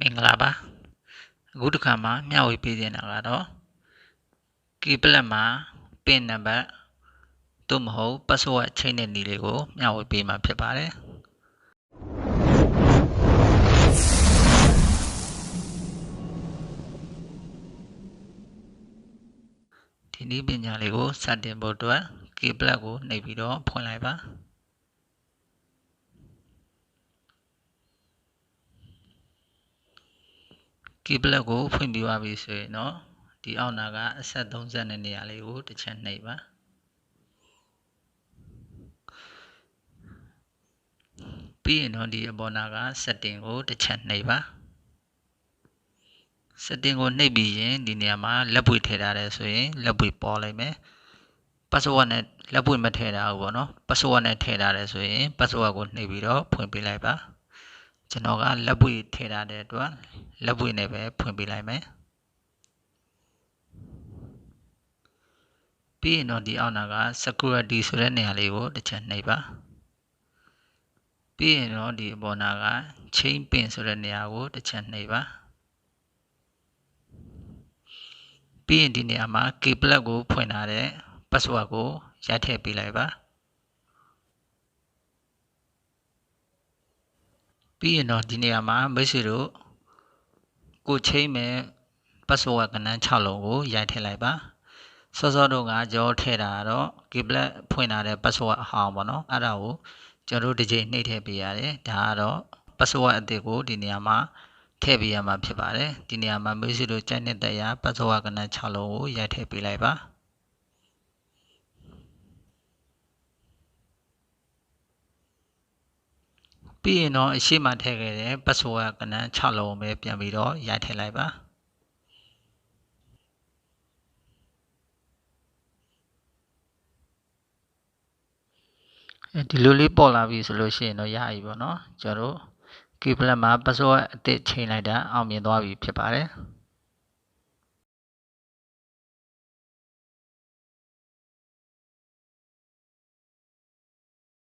မင်္ဂလာပါအခုတစ်ခါမှာမျှဝေပေးနေတာကတော့ keypad မှာ pin နံပါတ်သို့မဟုတ် password ချိန်တဲ့နည်းလေးကိုမျှဝေပေးမှာဖြစ်ပါတယ်ဒီနည်းပညာလေးကိုစတင်ဖို့အတွက် keypad ကိုနှိပ်ပြီးတော့ဖွင့်လိုက်ပါkeypad ကိုဖွင့်ပြီးပါပြီဆိုရင်တော့ဒီအောက်နာကအဆက်30တဲ့နေရာလေးကိုတစ်ချက်နှိပ်ပါပြီးရင်တော့ဒီအပေါ်နာက setting ကိုတစ်ချက်နှိပ်ပါ setting ကိုနှိပ်ပြီးရင်ဒီနေရာမှာလက်ပွေထည့်ထားတယ်ဆိုရင်လက်ပွေပေါ်လိုက်မယ် password နဲ့လက်ပွေမထည့်ထားဘူးပေါ့နော် password နဲ့ထည့်ထားတယ်ဆိုရင် password ကိုနှိပ်ပြီးတော့ဖွင့်ပေးလိုက်ပါကျွန်တော်ကလက်ပွေထည့်ထားတဲ့အတွက်လက်ပွေနဲ့ပဲဖွင့်ပေးလိုက်မယ်ပြီးရင်တော့ဒီအောက်နာက security ဆိုတဲ့နေရာလေးကိုတစ်ချက်နှိပ်ပါပြီးရင်တော့ဒီအပေါ်နာက chain pin ဆိုတဲ့နေရာကိုတစ်ချက်နှိပ်ပါပြီးရင်ဒီနေရာမှာ keypad ကိုဖွင့်ထားတဲ့ password ကိုရိုက်ထည့်ပေးလိုက်ပါပြီးရင်တော့ဒီနေရာမှာမိတ်ဆွေတို့ကိုချိန်မဲ့ password ကဏ္ဍ6လုံးကိုရိုက်ထည့်လိုက်ပါစောစောတော့ကကြောထည့်တာတော့ keypad ဖွင့်ထားတဲ့ password အဟောင်းပေါ့နော်အဲ့ဒါကိုကျွန်တော်တို့တစ်ချိန်နှိပ်ထည့်ပေးရတယ်ဒါကတော့ password အသစ်ကိုဒီနေရာမှာထည့်ပေးရမှာဖြစ်ပါတယ်ဒီနေရာမှာမိတ်ဆွေတို့ကြိုက်တဲ့ရာ password ကဏ္ဍ6လုံးကိုရိုက်ထည့်ပေးလိုက်ပါပြီးရင်တော့အရှိမထည့်ခဲ့တဲ့ password ကဏ္ဍ6လုံးပဲပြန်ပြီးတော့ရိုက်ထည့်လိုက်ပါဒီလိုလေးပေါ်လာပြီဆိုလို့ရှိရင်တော့ရပြီပေါ့နော်ကျွန်တော်တို့ keypad မှာ password အသစ်ချိန်လိုက်တာအောင်မြင်သွားပြီဖြစ်ပါတယ်